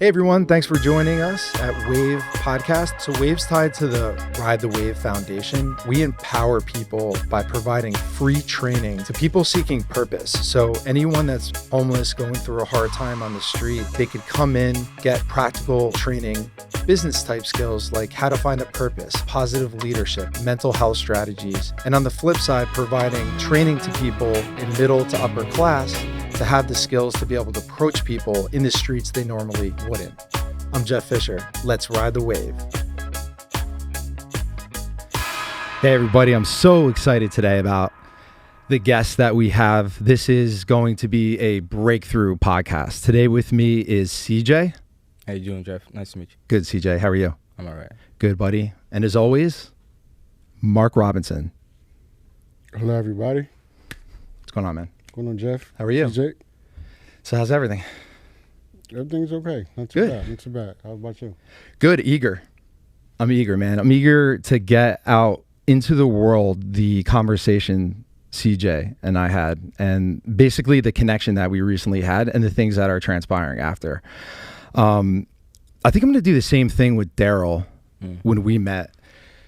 Hey everyone, thanks for joining us at Wave Podcast. So Wave's tied to the Ride the Wave Foundation. We empower people by providing free training to people seeking purpose. So anyone that's homeless, going through a hard time on the street, they could come in, get practical training, business type skills like how to find a purpose, positive leadership, mental health strategies. And on the flip side, providing training to people in middle to upper class to have the skills to be able to approach people in the streets they normally wouldn't. I'm Jeff Fisher. Let's ride the wave. Hey everybody, I'm so excited today about the guest that we have. This is going to be a breakthrough podcast. Today with me is CJ. How you doing, Jeff? Nice to meet you. Good, CJ. How are you? I'm all right. Good, buddy. And as always, Mark Robinson. Hello, everybody. What's going on, man? What's going on, Jeff? How are you? CJ? So how's everything? Everything's okay. Not too Good. bad. Not too bad. How about you? Good, eager. I'm eager, man. I'm eager to get out into the world the conversation CJ and I had, and basically the connection that we recently had and the things that are transpiring after. I think I'm going to do the same thing with Daryl when we met.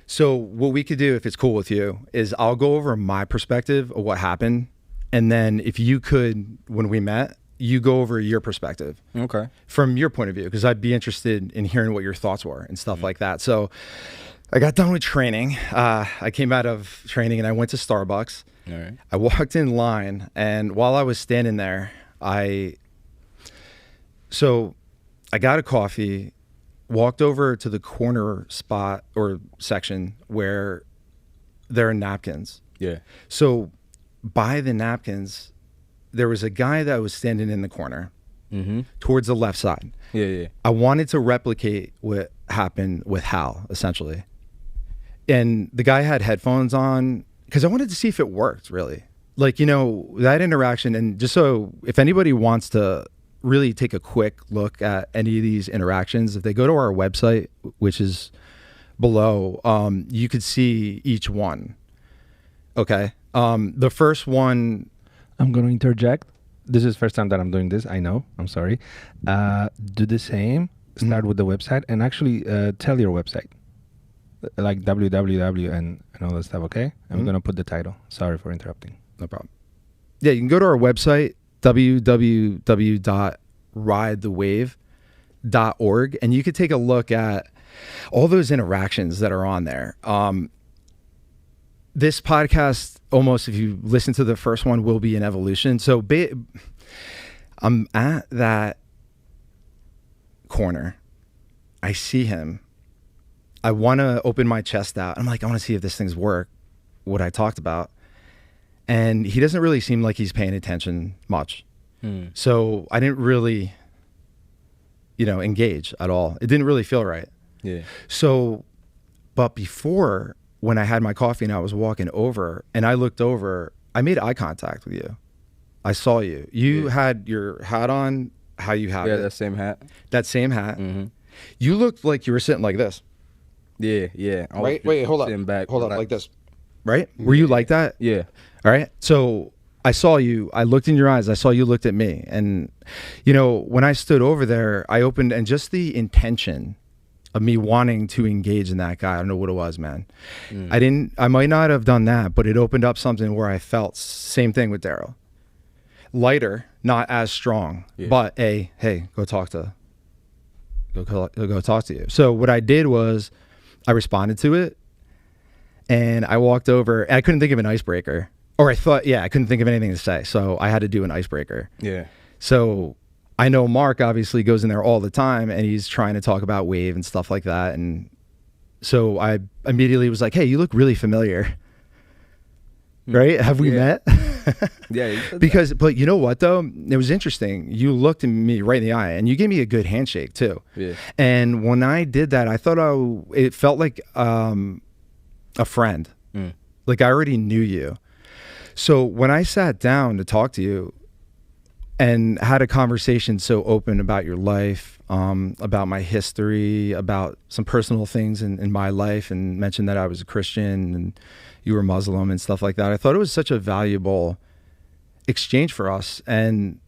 So what we could do, if it's cool with you, is I'll go over my perspective of what happened. And then if you could, when we met, you go over your perspective. Okay. From your point of view, because I'd be interested in hearing what your thoughts were and stuff like that. So I got done with training. I came out of training and I went to Starbucks. All right. I walked in line, and while I was standing there, I got a coffee, walked over to the corner spot or section where there are napkins. Yeah. So by the napkins, there was a guy that was standing in the corner towards the left side. Yeah. I wanted to replicate what happened with Hal, essentially. And the guy had headphones on because I wanted to see if it worked, really. Like, you know, that interaction. And just so if anybody wants to really take a quick look at any of these interactions, if they go to our website, which is below, you could see each one. Okay. The first one. I'm going to interject. This is the first time that I'm doing this. I know. I'm sorry. Do the same. Start with the website and actually tell your website. Like www and all that stuff, okay? I'm going to put the title. Sorry for interrupting. No problem. Yeah, you can go to our website, www.ridethewave.org, and you could take a look at all those interactions that are on there. This podcast, almost if you listen to the first one, will be an evolution. So I'm at that corner. I see him. I want to open my chest out. I'm like, I want to see if this thing's work, what I talked about. And he doesn't really seem like he's paying attention much. So I didn't really, engage at all. It didn't really feel right. Yeah. So, but before, when I had my coffee and I was walking over and I looked over, I made eye contact with you. I saw you. You had your hat on, how you have it. Yeah, that same hat. That same hat. You looked like you were sitting like this. Yeah. Right? Wait, hold up. Back, hold up, like this. Right? Were you like that? Yeah. All right. So I saw you. I looked in your eyes. I saw you looked at me. And, when I stood over there, I opened, and just the intention of me wanting to engage in that guy, I don't know what it was, man. I might not have done that, but it opened up something where I felt same thing with Daryl. Lighter, not as strong, but hey, go talk to you. So what I did was I responded to it, and I walked over, and I couldn't think of an icebreaker, or I couldn't think of anything to say. So I had to do an icebreaker. Yeah. So I know Mark obviously goes in there all the time, and he's trying to talk about Wave and stuff like that. And so I immediately was like, hey, you look really familiar. Right? Have we met? Yeah. But you know what though? It was interesting. You looked at me right in the eye and you gave me a good handshake too. Yeah. And when I did that, I thought it felt like a friend. Like I already knew you. So when I sat down to talk to you and had a conversation so open about your life, about my history, about some personal things in my life, and mentioned that I was a Christian and you were Muslim and stuff like that, I thought it was such a valuable exchange for us. And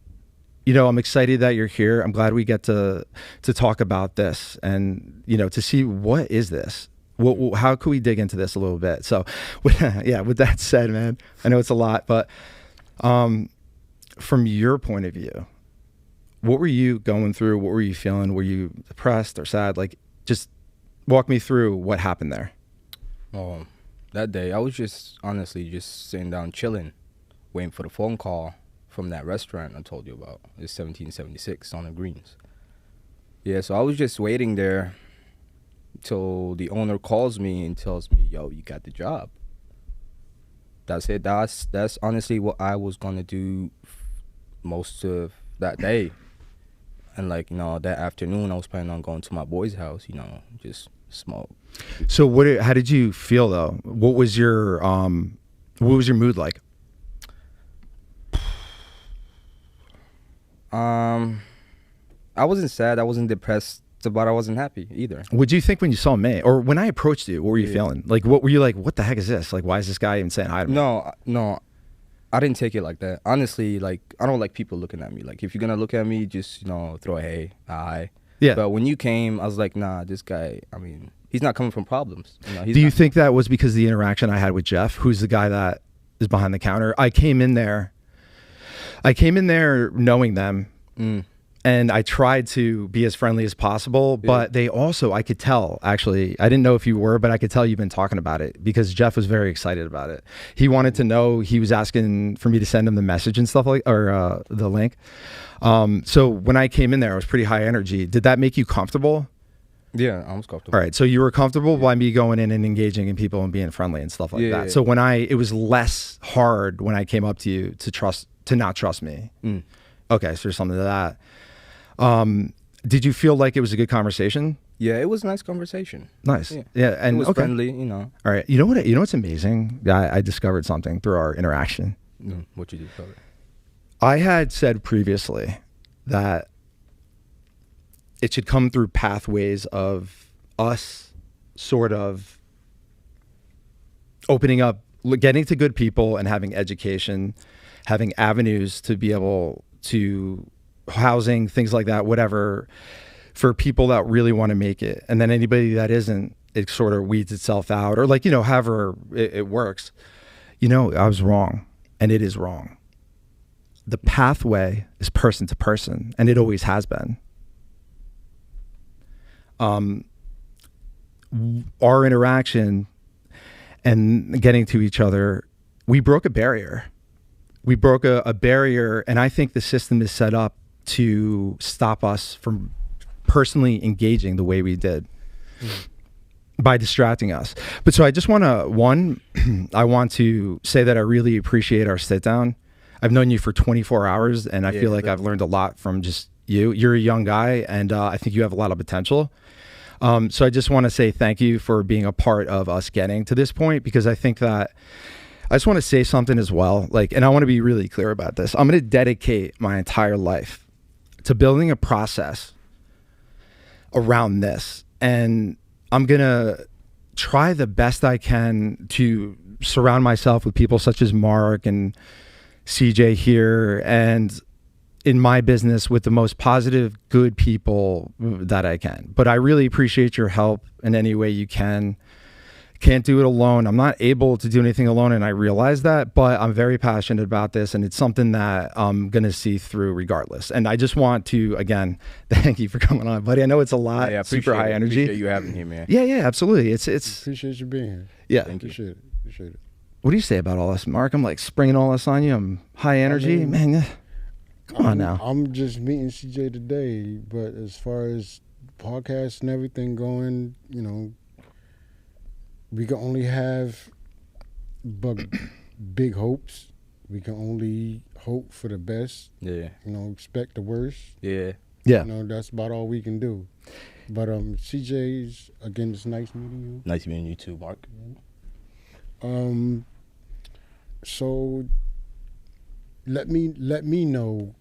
I'm excited that you're here. I'm glad we get to talk about this and, to see what is this? How can we dig into this a little bit? So, with that said, man, I know it's a lot, but from your point of view, what were you going through? What were you feeling? Were you depressed or sad? Like, just walk me through what happened there. That day, I was just honestly just sitting down chilling, waiting for the phone call from that restaurant I told you about. It's 1776 on the Greens. Yeah, so I was just waiting there till the owner calls me and tells me, yo, you got the job. That's it. That's honestly what I was going to do most of that day. And that afternoon, I was planning on going to my boy's house, just smoke. So how did you feel though? What was your mood like? I wasn't sad. I wasn't depressed, but I wasn't happy either. What do you think when you saw me, or when I approached you? What were you feeling? Like, what were you like? What the heck is this? Like, why is this guy even saying hi to me? No, I didn't take it like that. Honestly, I don't like people looking at me. Like, if you're gonna look at me, just throw a hey, hi. Yeah. But when you came, I was like, nah, this guy. I mean, he's not coming from problems. Do you think that was because of the interaction I had with Jeff, who's the guy that is behind the counter? I came in there knowing them. And I tried to be as friendly as possible, but they also, I could tell, actually, I didn't know if you were, but I could tell you've been talking about it because Jeff was very excited about it. He wanted to know, he was asking for me to send him the message and stuff or the link. So when I came in there, I was pretty high energy. Did that make you comfortable? Yeah, I was comfortable. All right. So you were comfortable by me going in and engaging in people and being friendly and stuff like that. Yeah. So it was less hard when I came up to you to not trust me. Okay. So there's something to that. Did you feel like it was a good conversation? Yeah, it was a nice conversation. Nice. Yeah. And it was friendly, All right. You know what's amazing? I discovered something through our interaction. What you discovered? I had said previously that it should come through pathways of us sort of opening up, getting to good people and having education, having avenues to be able to housing, things like that, whatever, for people that really want to make it. And then anybody that isn't, it sort of weeds itself out, or however it works. I was wrong, and it is wrong. The pathway is person to person, and it always has been. Our interaction and getting to each other, we broke a barrier. We broke a barrier, and I think the system is set up to stop us from personally engaging the way we did by distracting us. But so I just want to, I want to say that I really appreciate our sit down. I've known you for 24 hours, and I feel like I've learned a lot from just you. You're a young guy, and I think you have a lot of potential. So I just want to say thank you for being a part of us getting to this point, because I think that I just want to say something as well. And I want to be really clear about this. I'm going to dedicate my entire life to building a process around this. And I'm going to try the best I can to surround myself with people such as Mark and CJ here, and in my business with the most positive, good people that I can. But I really appreciate your help in any way you can. Can't do it alone. I'm not able to do anything alone, and I realize that, but I'm very passionate about this, and it's something that I'm going to see through regardless. And I just want to, again, thank you for coming on, buddy. I know it's a lot, super high energy. Appreciate you having me, man. Yeah, absolutely. It's appreciate you being here. Yeah. Thank you. Appreciate it. What do you say about all this, Mark? I'm springing all this on you. I'm high energy. Man, come on now. I'm just meeting CJ today, but as far as podcasts and everything going, we can only have big hopes. We can only hope for the best. Yeah. Expect the worst. Yeah. Yeah. That's about all we can do. But CJ's, again, it's nice meeting you. Nice meeting you too, Mark. So let me know,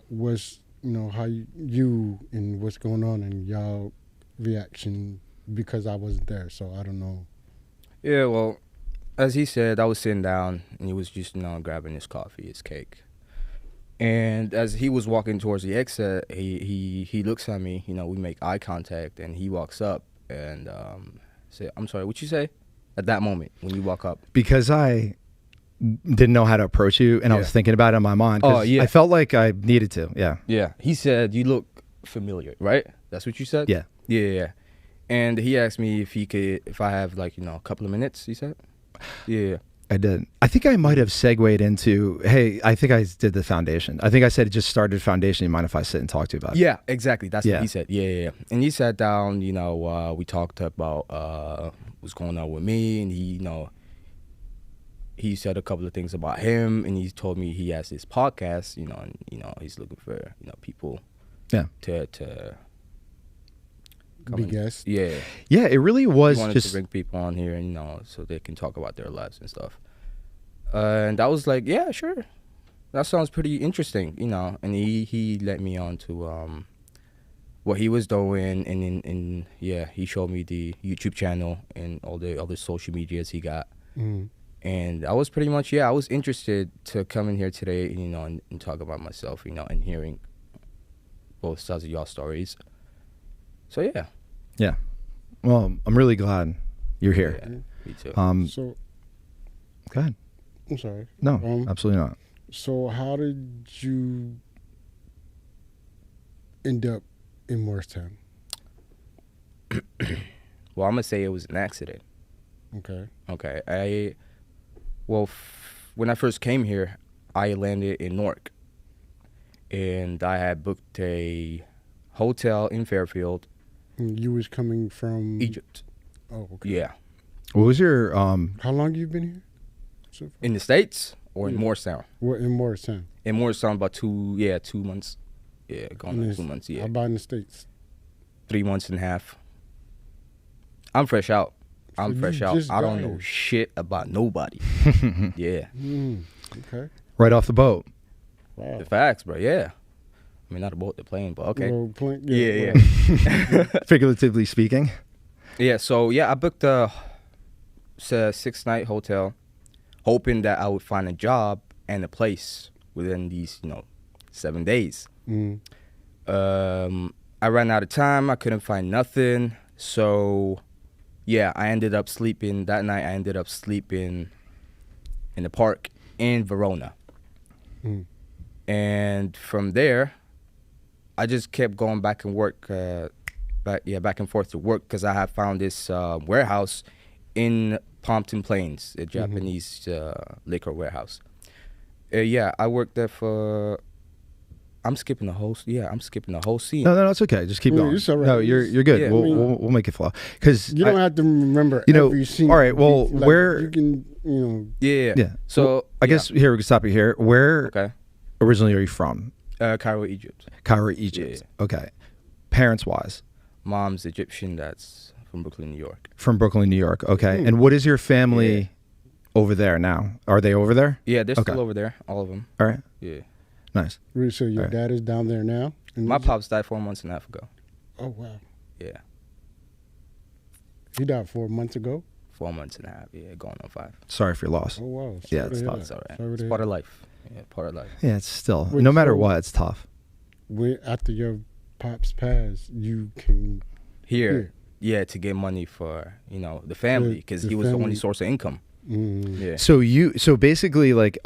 what's, how you and what's going on and y'all reaction, because I wasn't there, so I don't know. Yeah, well, as he said, I was sitting down and he was just, grabbing his coffee, his cake. And as he was walking towards the exit, he looks at me. You know, we make eye contact, and he walks up and say, "I'm sorry, what you say?" At that moment, when you walk up, Because I didn't know how to approach you, and I was Yeah. thinking about it in my mind. 'Cause Oh, yeah. I felt like I needed to. Yeah. yeah, he said, "You look familiar," right? That's what you said. Yeah. Yeah. And he asked me if I have like a couple of minutes. He said, "Yeah." I did. I think I might have segued into, hey, I think I did the foundation. I think I said it just started foundation. You mind if I sit and talk to you about it? Yeah, exactly. That's Yeah. what he said. Yeah. And he sat down, we talked about what's going on with me, and he said a couple of things about him, and he told me he has this podcast, and he's looking for, people Yeah. to come Be and- guests. Yeah. Yeah, it really was He wanted just to bring people on here, and so they can talk about their lives and stuff. And I was like, yeah, sure. That sounds pretty interesting, and he led me on to what he was doing, and he showed me the YouTube channel and all the other social medias he got. Mm. And I was pretty much, I was interested to come in here today, and talk about myself, and hearing both sides of y'all stories. So yeah. yeah. Well, I'm really glad you're here. Yeah, me too. So Go ahead. I'm sorry. No, absolutely not. So how did you end up in Morristown? Well, I'm gonna say it was an accident. Okay. Okay, when I first came here, I landed in Newark, and I had booked a hotel in Fairfield, And you was coming from Egypt. Oh, okay. Yeah, What was your How long you been here? So far? in the States or in Yeah. Morristown. What in Morristown? In Morristown, about 2 months. Yeah, going on 2 months. How Yeah, about in the States? 3 months and a half. I'm fresh out. So you I just don't got know here. shit about nobody. Yeah, Okay. right off the boat? Wow. the facts, bro. Yeah, I mean not a boat, the plane, but okay. Well, Yeah. Figuratively speaking. Yeah, so I booked a 6-night hotel, hoping that I would find a job and a place within these 7 days. Mm. I ran out of time. I couldn't find nothing, so I ended up sleeping that night. I ended up sleeping in the park in Verona, Mm. and from there, I just kept going back and back and forth to work because I had found this warehouse in Pompton Plains, a Japanese liquor warehouse. I worked there for. I'm skipping the whole. I'm skipping the whole scene. No, it's okay. Just keep Yeah, going. it's all right. No, you're good. Yeah, We'll make it flow. Because You don't have to remember you every scene. all right, well, Like, where- you can, Yeah. yeah. So Well, I guess here we can stop you here. Where Okay. originally are you from? Cairo, Egypt. Cairo, Egypt. Okay. Parents wise, Mom's Egyptian. That's from Brooklyn, New York. from Brooklyn, New York. Okay. Hmm. And what is your family over there now? Are they over there? Yeah, they're Okay. still over there, all of them. All right. Yeah. Nice. Really, so your All right. dad is down there now? in My Egypt? pops died 4 months and a half ago. Oh, wow. Yeah. He died 4 months ago? 4 months and a half. Yeah, going on 5. Sorry for your loss. Oh, wow. Yeah, Sorry to it's hear tough. that. It's all right. Sorry to It's hear part of that. life. Yeah, part of life. Yeah, it's still Wait, no matter so- what, it's tough. After your pops passed, you can... Here, to get money for, the family because the he was the only family. source of income. Mm, Yeah. So basically, like,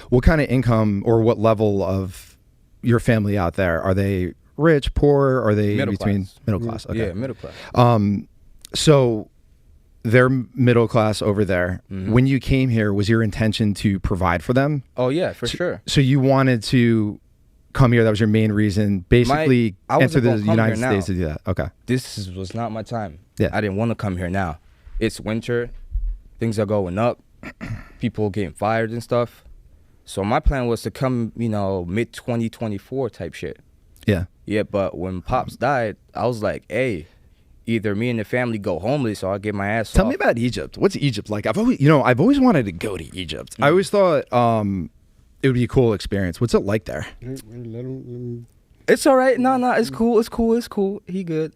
what kind of income or what level of your family out there? Are they rich, poor? Are they Middle between class. middle class? Okay. Yeah, middle class. So they're middle class over there. Mhm. When you came here, was your intention to provide for them? Oh, yeah, for sure. So you wanted to come here. That was your main reason. Basically, I wasn't enter the gonna come United here States now. to do that. Okay. Was not my time. Yeah. I didn't want to come here now. It's winter. Things are going up. People getting fired and stuff. So my plan was to come, mid 2024 type shit. Yeah. Yeah, but when Pops died, I was like, hey, either me and the family go homeless or I get my ass Tell off. me about Egypt. What's Egypt like? I've always wanted to go to Egypt. I always thought it would be a cool experience. What's it like there? let him It's all right. No, it's cool. He good.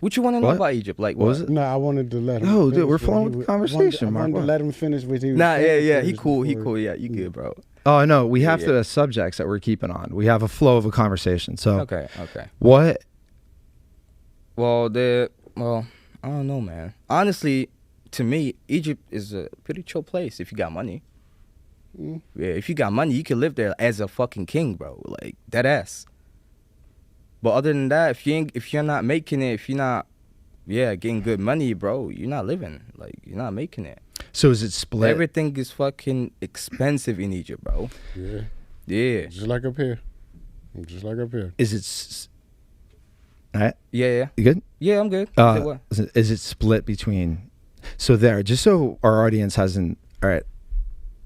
What you want to know What? about Egypt? Like, What was it? No, I wanted to let him. No, dude, finish we're what flowing he with the was- conversation, I Mark. wanted What? to let him finish what he was Nah, saying yeah. He first cool. before- Yeah, you good, bro. Oh no, we have Yeah. the subjects that we're keeping on. We have a flow of a conversation. So Okay. what? Well, I don't know, man. Honestly, to me, Egypt is a pretty chill place if you got money. Mm. Yeah, if you got money, you can live there as a fucking king, bro. Like dead ass. But other than that, if you're not making it, if you're not, getting good money, bro, you're not living. Like you're not making it. So is it split? Everything is fucking expensive in Egypt, bro. Yeah. Yeah, Just like up here. Just like up here. Is it? All right. yeah. You good? Yeah, I'm good. Say what? Is it split between? So there, just so our audience hasn't. All right,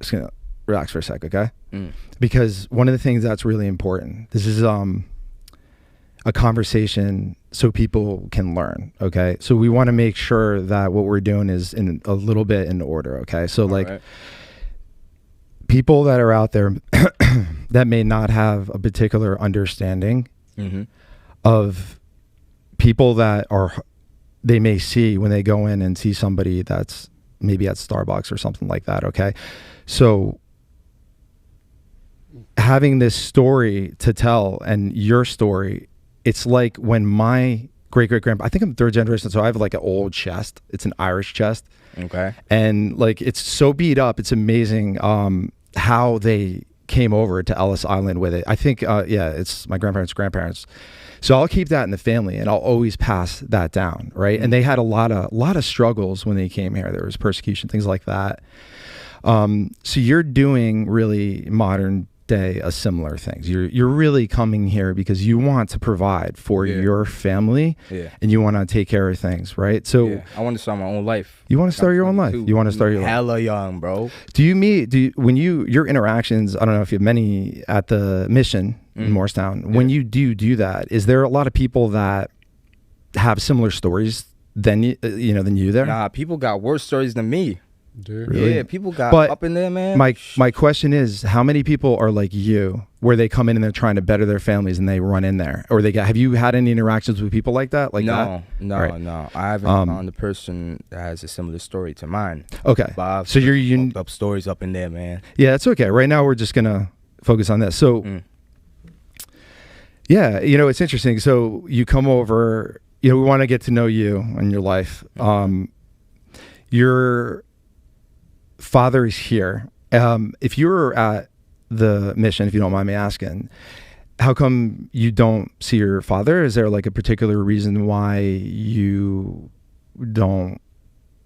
just gonna relax for a sec, okay? Mm. Because one of the things that's really important. This is a conversation so people can learn. Okay, so we want to make sure that what we're doing is in a little bit in order. Okay, so like Alright. people that are out there that may not have a particular understanding Mm-hmm. of people that they may see when they go in and see somebody that's maybe at Starbucks or something like that. Okay. So having this story to tell and your story, it's like when my great-great-grandpa, I think I'm third generation, so I have like an old chest. It's an Irish chest. Okay. And like, it's so beat up. It's amazing how they came over to Ellis Island with it. I think, it's my grandparents. So I'll keep that in the family and I'll always pass that down. Right. And they had a lot of struggles when they came here. There was persecution, things like that. So you're doing really modern day a similar things. You're really coming here because you want to provide for your family and you want to take care of things. Right. So I want to start my own life. You want to start your own life. You want to start your life. Hella young, bro. When your interactions, I don't know if you have many at the mission in Morristown, when you do that, is there a lot of people that have similar stories than you there? Nah, people got worse stories than me. Really? Yeah, people got But up in there, man. My question is, how many people are like you, where they come in and they're trying to better their families and they run in there, or have you had any interactions with people like that? No. I haven't found a person that has a similar story to mine. Okay, But so you're up stories up in there, man. Yeah, it's okay. Right now we're just gonna focus on this. So, yeah, it's interesting. So you come over. We want to get to know you and your life. Your father is here. If you were at the mission, if you don't mind me asking, how come you don't see your father? Is there like a particular reason why you don't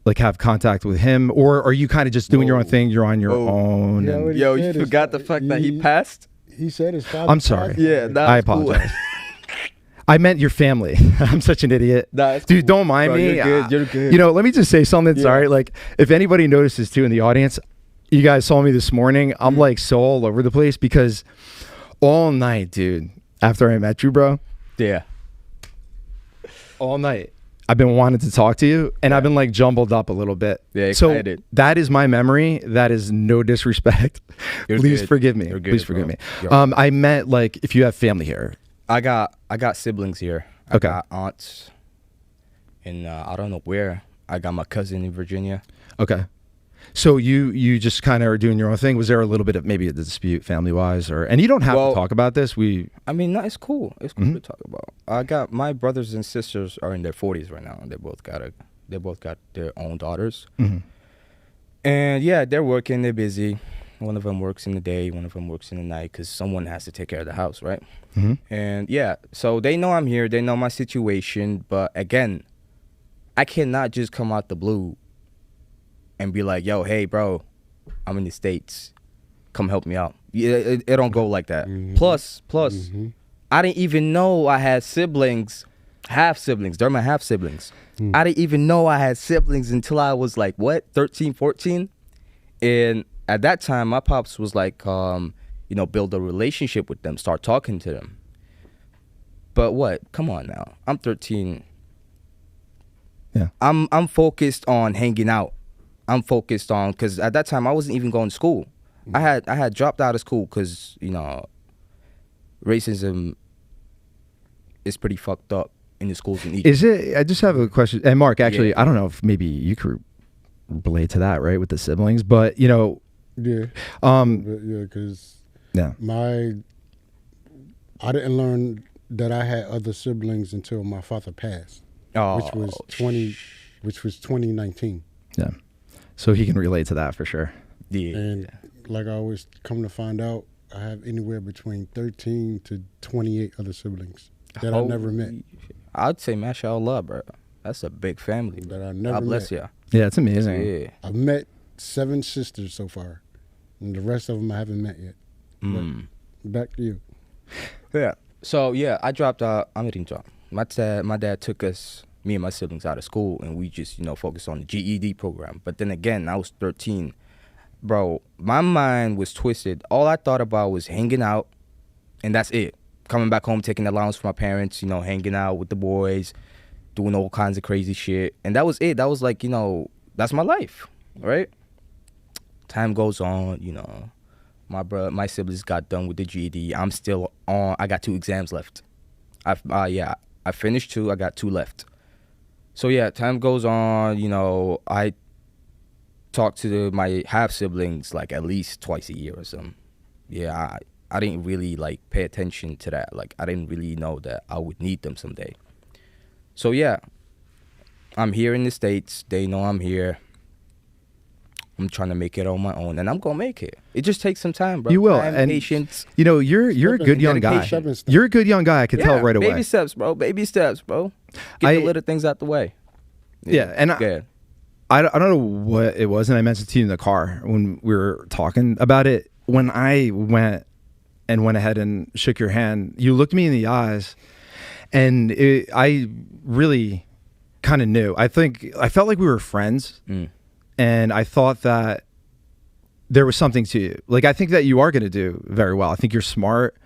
like have contact with him, or are you kind of just doing your own thing? You're on your own. Yeah, and- Yo, you forgot the fact that he passed? He said his father. I'm sorry. Yeah, that's I cool. apologize. I meant your family. I'm such an idiot. That's Dude, cool. don't mind Bro, me. You're good. Let me just say something. Yeah. Sorry. Like, if anybody notices too in the audience, you guys saw me this morning. I'm like so all over the place because all night, dude, after I met you, bro, Yeah. all night, I've been wanting to talk to you and I've been like jumbled up a little bit. Yeah, so excited. that is my memory. That is no disrespect. You're Please good. forgive me. You're good, Please forgive bro. me. You're- I meant like if you have family here. I got siblings here. I Okay. got aunts in I don't know where. I got my cousin in Virginia. Okay. So you just kind of are doing your own thing. Was there a little bit of maybe a dispute family wise, and you don't have to talk about this. I mean, no, it's cool. It's cool Mhm. to talk about. I got my brothers and sisters are in their 40s right now. They both got their own daughters. Mhm. And yeah, they're working. They're busy. One of them works in the day. One of them works in the night because someone has to take care of the house, right? Mhm. And yeah, so they know I'm here. They know my situation. But again, I cannot just come out the blue and be like, yo, hey, bro, I'm in the States. Come help me out. Yeah, it don't go like that. Mhm. Plus, Mhm. I didn't even know I had siblings, half siblings. They're my half siblings. I didn't even know I had siblings until I was like, 13, 14? And at that time, my pops was like, build a relationship with them, start talking to them. But what? Come on now. I'm 13. Yeah. I'm focused on hanging out. I'm focused on, because at that time I wasn't even going to school. I had dropped out of school because racism is pretty fucked up in the schools in Egypt. Is it? I just have a question. And Mark, actually, Yeah. I don't know if maybe you could relate to that, right, with the siblings. But Yeah, Um, yeah, because yeah. I didn't learn that I had other siblings until my father passed, Oh, which was 2019. Yeah. So he can relate to that for sure. yeah. And like I always come to find out, I have anywhere between 13 to 28 other siblings that I never met. Holy shit. I'd say mashallah, bro. That's a big family. That I never God bless met. ya. Yeah, it's amazing. Yeah. I've met 7 sisters so far, and the rest of them I haven't met yet. Mm. Back to you. Yeah. So yeah, I dropped Amirinja. My dad took us, me and my siblings, out of school, and we just focused on the GED program. But then again, I was 13, bro. My mind was twisted. All I thought about was hanging out, and that's it. Coming back home, taking allowance from my parents, hanging out with the boys, doing all kinds of crazy shit, and that was it. That was like that's my life, right? Time goes on, my siblings got done with the GED. I'm still on. I got 2 exams left. I finished 2. I got 2 left. So yeah, time goes on. I talk to my half siblings like at least twice a year or something. Yeah, I didn't really like pay attention to that. Like I didn't really know that I would need them someday. So yeah, I'm here in the States. They know I'm here. I'm trying to make it on my own, and I'm gonna make it. It just takes some time, bro. You will, Time, and patience. you're a good young guy. dedication. You're a good young guy. I could tell right away. Baby steps, bro. Baby steps, bro. Get the little things out the way. Yeah, and Good. I don't know what it was, and I mentioned to you in the car when we were talking about it. When I went ahead and shook your hand, you looked me in the eyes, and I really kind of knew. I felt like we were friends, and I thought that there was something to you. Like, I think that you are going to do very well. I think you're smart.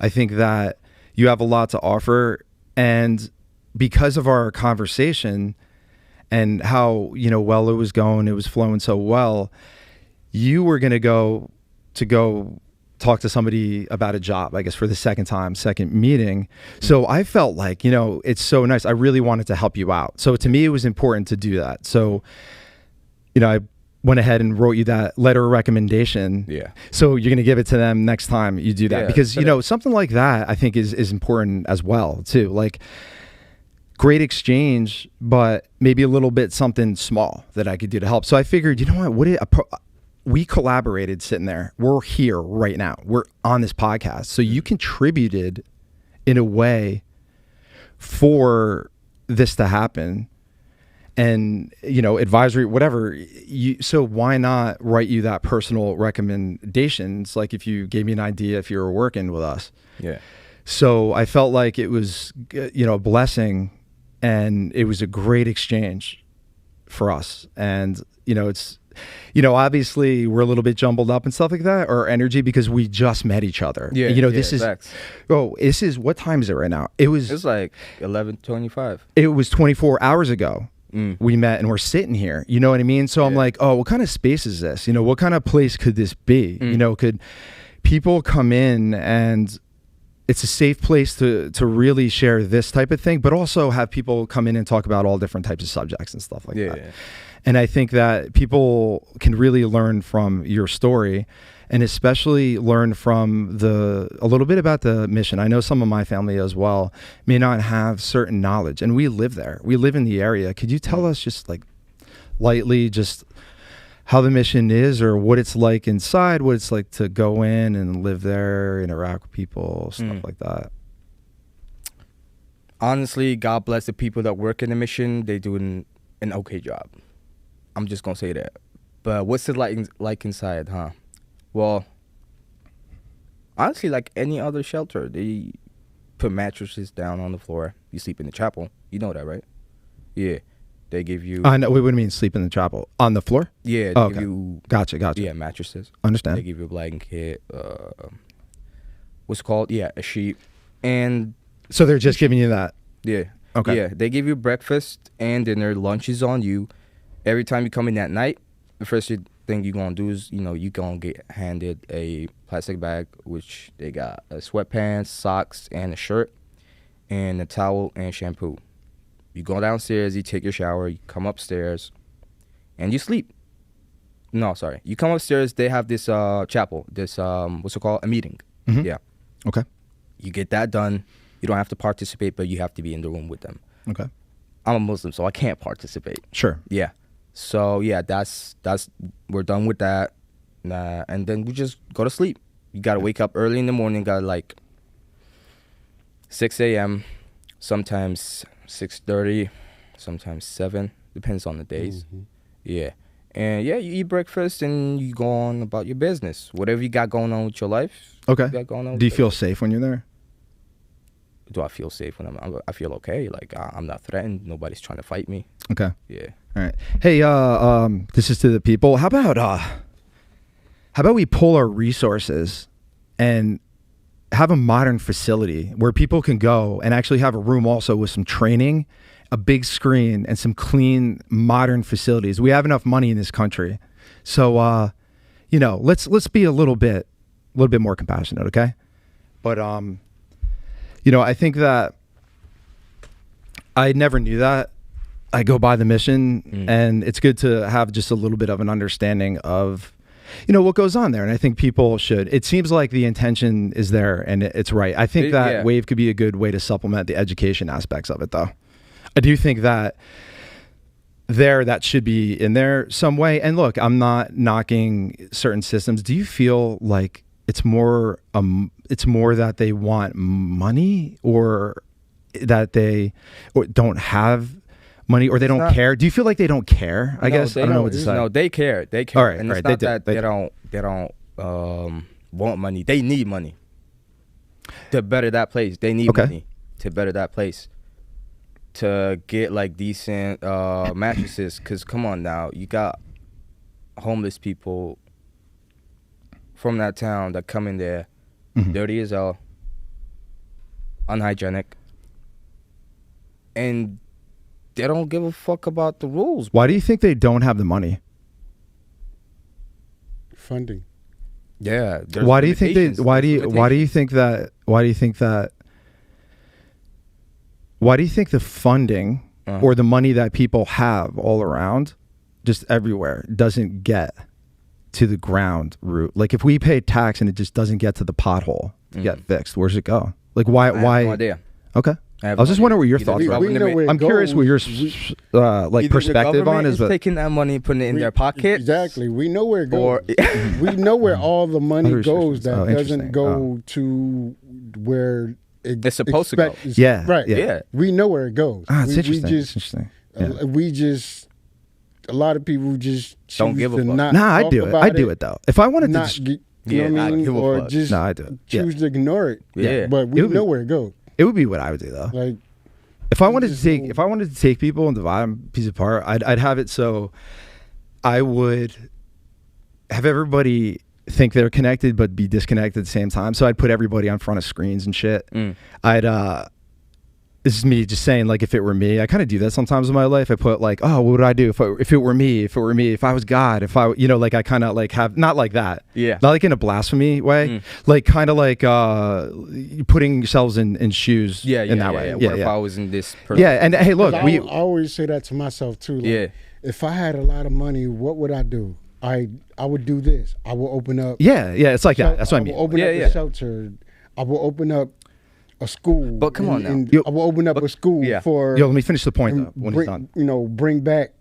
I think that you have a lot to offer, and because of our conversation and how well it was going, it was flowing so well, you were going to go talk to somebody about a job, I guess, for the second meeting. So I felt like, it's so nice. I really wanted to help you out. So to me, it was important to do that. So, I went ahead and wrote you that letter of recommendation. Yeah. So you're going to give it to them next time you do that. Yeah, because, something like that, I think is important as well, too. Like, great exchange, but maybe a little bit something small that I could do to help. So I figured, we collaborated sitting there. We're here right now. We're on this podcast. So you contributed in a way for this to happen, and, advisory, whatever. So why not write you that personal recommendations? Like if you gave me an idea, if you were working with us. Yeah. So I felt like it was, a blessing, and it was a great exchange for us. And, it's, obviously we're a little bit jumbled up and stuff like that, or energy, because we just met each other. Yeah. This is, facts. this is, what time is it right now? It's like 11:25. It was 24 hours ago. We met, and we're sitting here, you know what I mean? So I'm like, oh, what kind of space is this? What kind of place could this be? Could people come in, and it's a safe place to really share this type of thing, but also have people come in and talk about all different types of subjects and stuff like that. Yeah. And I think that people can really learn from your story, and especially learn from a little bit about the mission. I know some of my family as well may not have certain knowledge, and we live there. We live in the area. Could you tell us just like lightly just how the mission is, or what it's like inside, what it's like to go in and live there, interact with people, stuff like that? Honestly, God bless the people that work in the mission. They do an okay job. I'm just gonna say that. But what's it like inside, huh? Well, honestly, like any other shelter, they put mattresses down on the floor. You sleep in the chapel. You know that, right? Yeah. They give you... I know. What do you mean sleep in the chapel? On the floor? Yeah. They give you... Gotcha. Yeah, mattresses. Understand. They give you a blanket. What's it called? Yeah, a sheet. And... So they're just giving you that? Yeah. Okay. Yeah. They give you breakfast and dinner. Lunch is on you. Every time you come in that night, the first thing you're going to do is, you're going to get handed a plastic bag, which they got sweatpants, socks, and a shirt, and a towel and shampoo. You go downstairs, you take your shower, you come upstairs, and you sleep. No, sorry. You come upstairs. They have this chapel. This what's it called? A meeting. Mhm. Yeah. Okay. You get that done. You don't have to participate, but you have to be in the room with them. Okay. I'm a Muslim, so I can't participate. Sure. Yeah. So yeah, that's we're done with that, and then we just go to sleep. You gotta wake up early in the morning. Got like 6 a.m. Sometimes 6:30, sometimes 7. Depends on the days. Yeah. And yeah, you eat breakfast and you go on about your business. Whatever you got going on with your life. Okay. You got going on Do you with feel safe when you're there? Do I feel safe when I feel okay? Like I'm not threatened. Nobody's trying to fight me. Okay. Yeah. All right. Hey, this is to the people. How about we pull our resources and have a modern facility where people can go and actually have a room also with some training, a big screen, and some clean modern facilities. We have enough money in this country. So let's be a little bit more compassionate, okay? But I think that I never knew that. I go by the mission, and it's good to have just a little bit of an understanding of, what goes on there. And I think people should. It seems like the intention is there, and it's right. I think that Yeah. WAVE could be a good way to supplement the education aspects of it, though. I do think that that should be in there some way. And look, I'm not knocking certain systems. Do you feel like it's more that they want money, or that they don't have money, or they don't care? Do you feel like they don't care? I guess I don't know what to say. No, they care. They care. All right, and all it's right, not they that do. they don't want money. They need money to better that place. They need money to better that place, to get like decent mattresses. Because come on now, you got homeless people from that town that come in there, dirty as hell, unhygienic, and they don't give a fuck about the rules. Why do you think they don't have the money? Funding. Yeah. Why do you think they? Why do you think that? Why do you think the funding or the money that people have all around, just everywhere, doesn't get to the ground root? Like, if we pay tax and it just doesn't get to the pothole to get fixed, where's it go? Like, why? I have no idea. Okay. I was just wondering what your thoughts were. I'm curious what your perspective on is. But taking that money and putting it in their pocket. Exactly. We know where it goes. We know where all the money goes that doesn't go to where it's supposed to go. Yeah. Right. Yeah. We know where it goes. It's interesting. We just, a lot of people just don't give a fuck. Nah, I do it. I do it though. If I wanted to, you know what I mean? Or just I do it. choose to ignore it. Yeah. But we know where it goes. It would be what I would do though. Like, if I wanted to take people and divide them piece apart, I'd have it so I would have everybody think they're connected but be disconnected at the same time. So I'd put everybody on front of screens and shit. This is me just saying, like, if it were me, I kind of do that sometimes in my life. I put like, oh, what would I do if it were me? If I was God, like I kind of like have, not like that. Yeah. Not like in a blasphemy way. Like kind of like putting yourselves in shoes in that way. Yeah. What if I was in this person? Yeah. And hey, look, I always say that to myself too. Like, if I had a lot of money, what would I do? I would do this. I will open up. Yeah. It's like that. That's what I mean. I will open up a shelter. I will open up a school. But come on now. I will open up a school for. Yo, let me finish the point though. When he's done. Bring back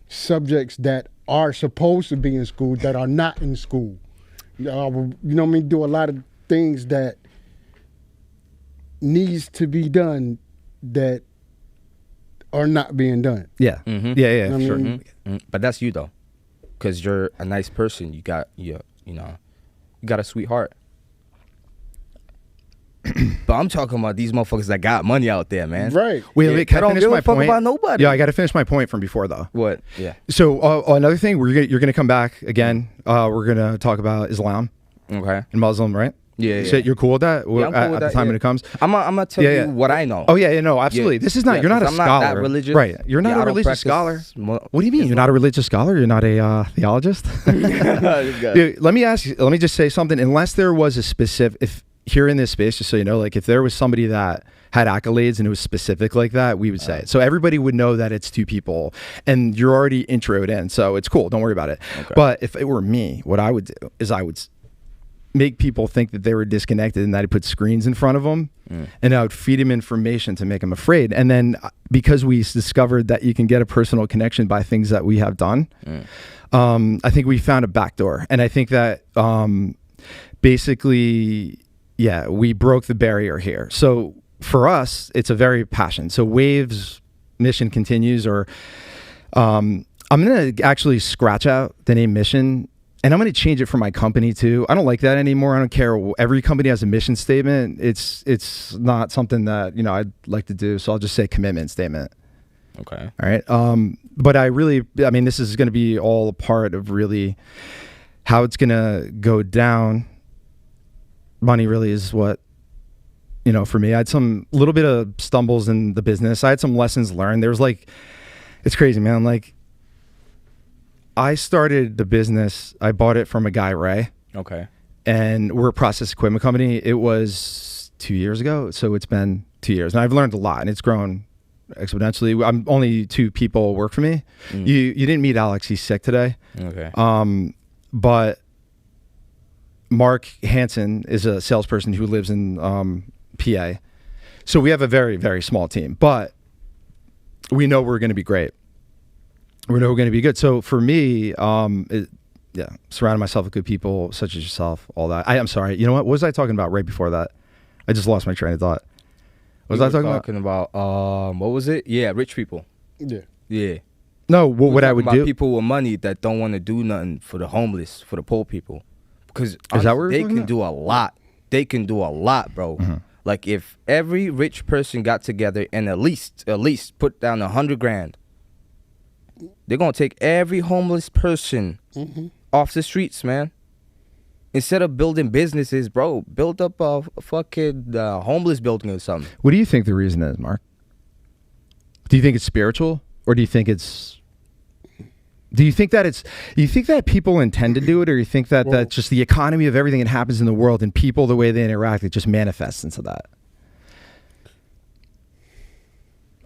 subjects that are supposed to be in school that are not in school. I will, do a lot of things that needs to be done that are not being done. Yeah. Yeah. Sure. But that's you though, because you're a nice person. You got you got a sweet heart. But I'm talking about these motherfuckers that got money out there, man. Right. Wait, can I finish my point? About nobody. Yeah, I got to finish my point from before, though. What? Yeah. So another thing, you're gonna come back again. We're gonna talk about Islam. Okay. And Muslim, right? Yeah. So you're cool with that? Yeah, I'm cool with at the time when it comes. I'm gonna tell you what I know. Oh yeah, no, absolutely. This is not. You're not a scholar. I'm not that religious. Right. You're not a religious scholar. What do you mean? You're not a religious scholar? You're not a theologist? Dude, let me just say something. Unless there was a specific, here in this space, just so you know, like if there was somebody that had accolades and it was specific like that, we would say it. So everybody would know that it's two people and you're already introed in. So it's cool. Don't worry about it. Okay. But if it were me, what I would do is I would make people think that they were disconnected and that I'd put screens in front of them and I would feed them information to make them afraid. And then because we discovered that you can get a personal connection by things that we have done, I think we found a backdoor. And I think that basically, yeah, we broke the barrier here. So for us, it's a very passion. So Wave's mission continues, or I'm going to actually scratch out the name Mission, and I'm going to change it for my company too. I don't like that anymore. I don't care. Every company has a mission statement. It's not something that, you know, I'd like to do. So I'll just say commitment statement. Okay. All right. But I mean, this is going to be all a part of really how it's going to go down. Money really is what, you know, for me, I had some little bit of stumbles in the business. I had some lessons learned. There was like, it's crazy, man. Like, I started the business, I bought it from a guy, Ray. Okay. And we're a process equipment company. It was 2 years ago. So it's been 2 years. And I've learned a lot and it's grown exponentially. I'm only 2 people work for me. You didn't meet Alex. He's sick today. Okay. But Mark Hansen is a salesperson who lives in PA. So we have a very, very small team. But we know we're going to be great. We know we're going to be good. So for me, surrounding myself with good people such as yourself, all that. I'm sorry. You know what was I talking about right before that? I just lost my train of thought. What was I talking about? What was it? Yeah, rich people. Yeah. Yeah. No, what I would do. People with money that don't want to do nothing for the homeless, for the poor people. Because they can do a lot. They can do a lot, bro. Mm-hmm. Like if every rich person got together and at least put down $100,000, they're gonna take every homeless person off the streets, man. Instead of building businesses, bro, build up a fucking homeless building or something. What do you think the reason is, Mark? Do you think it's spiritual, or do you think it's? Do you think that people intend to do it, or you think that that's just the economy of everything that happens in the world and people, the way they interact, it just manifests into that?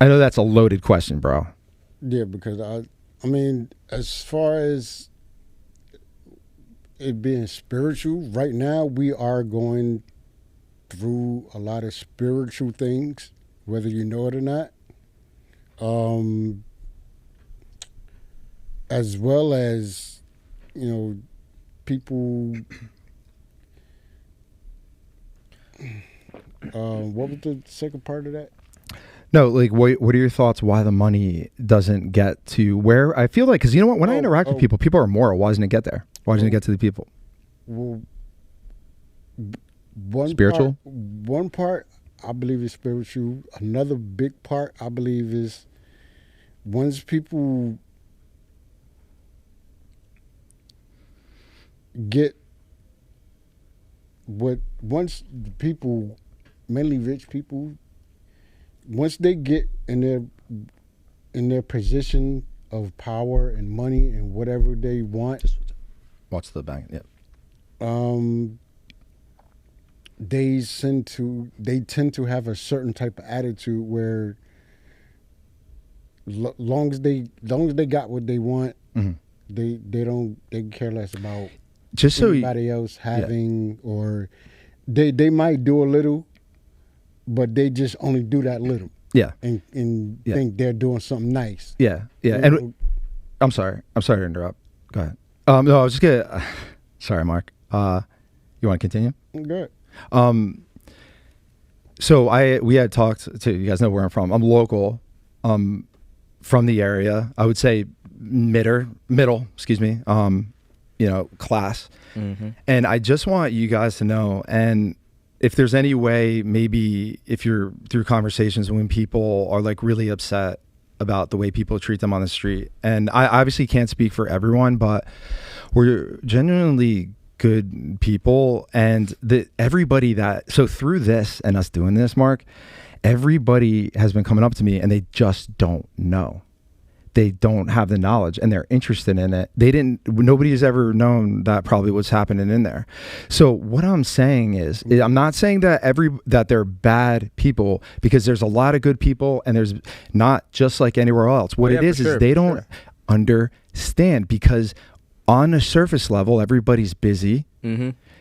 I know that's a loaded question, bro. Yeah, because I mean, as far as it being spiritual, right now we are going through a lot of spiritual things, whether you know it or not. As well as, you know, people. What was the second part of that? No, like, what are your thoughts why the money doesn't get to where I feel like, because you know what, when I interact with people are moral. Why doesn't it get there? Why doesn't it get to the people? Well, spiritual? One part, I believe, is spiritual. Another big part, I believe, is once people get once the people, mainly rich people, once they get in their position of power and money and whatever they want, just watch the bank. Yep. They tend to have a certain type of attitude where long as they got what they want, they care less about just anybody else having, or they might do a little, but they just only do that little. Yeah. And think they're doing something nice. Yeah. Yeah. And I'm sorry to interrupt. Go ahead. No, I was just gonna. Sorry, Mark. You want to continue? Good. So we had talked to, you guys know where I'm from. I'm local, from the area. I would say middle, excuse me. Class. Mm-hmm. And I just want you guys to know, and if there's any way, maybe if you're through conversations when people are like really upset about the way people treat them on the street, and I obviously can't speak for everyone, but we're genuinely good people, and so through this and us doing this, Mark, everybody has been coming up to me and they just don't know. they don't have the knowledge and they're interested in it. Nobody has ever known that probably what's happening in there. So what I'm saying is I'm not saying that they're bad people, because there's a lot of good people, and there's not just like anywhere else. What it is they don't understand, because on a surface level, everybody's busy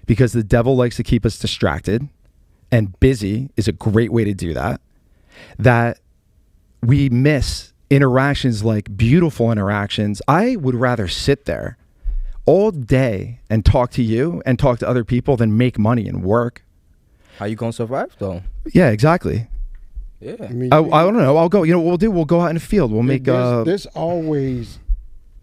because the devil likes to keep us distracted, and busy is a great way to do that. That we miss interactions, like beautiful interactions. I would rather sit there all day and talk to you and talk to other people than make money and work. How you gonna survive though? Yeah, exactly. Yeah. I mean, I don't know. I'll go. You know what we'll do? We'll go out in the field. We'll make. There's always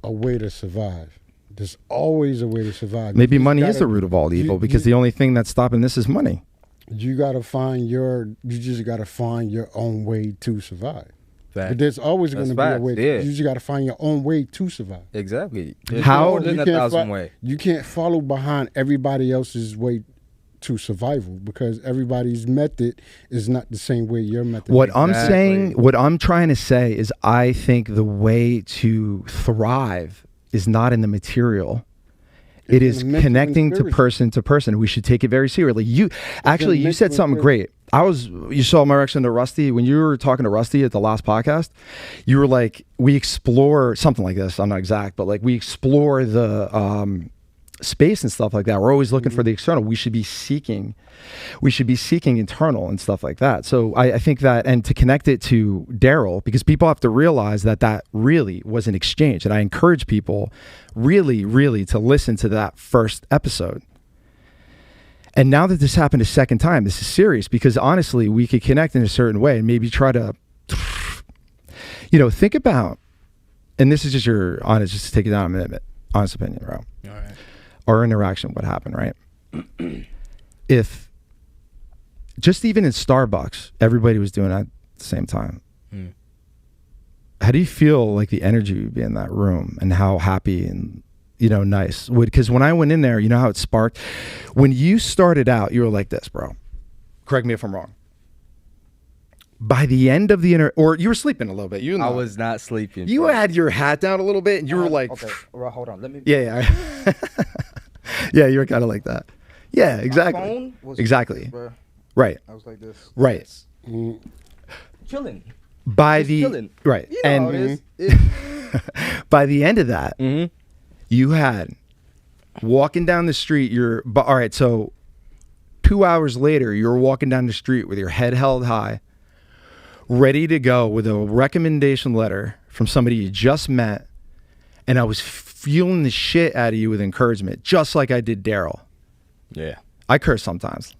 a way to survive. There's always a way to survive. Maybe money is the root of all evil, because the only thing that's stopping this is money. You gotta find you just gotta find your own way to survive. Fact. But there's always going to be a way. Yeah. You just got to find your own way to survive. Exactly. How- More than a thousand way. You can't follow behind everybody else's way to survival, because everybody's method is not the same way your method. What is. I'm saying, what I'm trying to say is, I think the way to thrive is not in the material. It It's is in the mental connecting and to spiritual. person. We should take it very seriously. You mental said and something great. You saw my reaction to Rusty when you were talking to Rusty at the last podcast. You were like, we explore something like this. I'm not exact, but like we explore the space and stuff like that. We're always looking for the external. We should be seeking internal and stuff like that. So I think that, and to connect it to Daryl, because people have to realize that really was an exchange. And I encourage people really, really to listen to that first episode. And now that this happened a second time, this is serious, because honestly, we could connect in a certain way and maybe try to, think about, and this is just your honest, just to take it down a minute, honest opinion, bro. All right. Our interaction, what happened, right? If just even in Starbucks, everybody was doing it at the same time. How do you feel like the energy would be in that room, and how happy and nice? Because when I went in there, you know how it sparked? When you started out, you were like this, bro. Correct me if I'm wrong. By the end of the or you were sleeping a little bit. I was not sleeping. You had your hat down a little bit, and you were like, okay, well, hold on. Let me. yeah. Yeah, you were kind of like that. Yeah, exactly. My phone was Exactly. Bro, Right. I was like this. Right. Chilling. By Just the chilling. right. You know And how it is. by the end of that, you had walking down the street. All right. So 2 hours later, you're walking down the street with your head held high, ready to go with a recommendation letter from somebody you just met, and I was fueling the shit out of you with encouragement, just like I did Daryl. Yeah. I curse sometimes.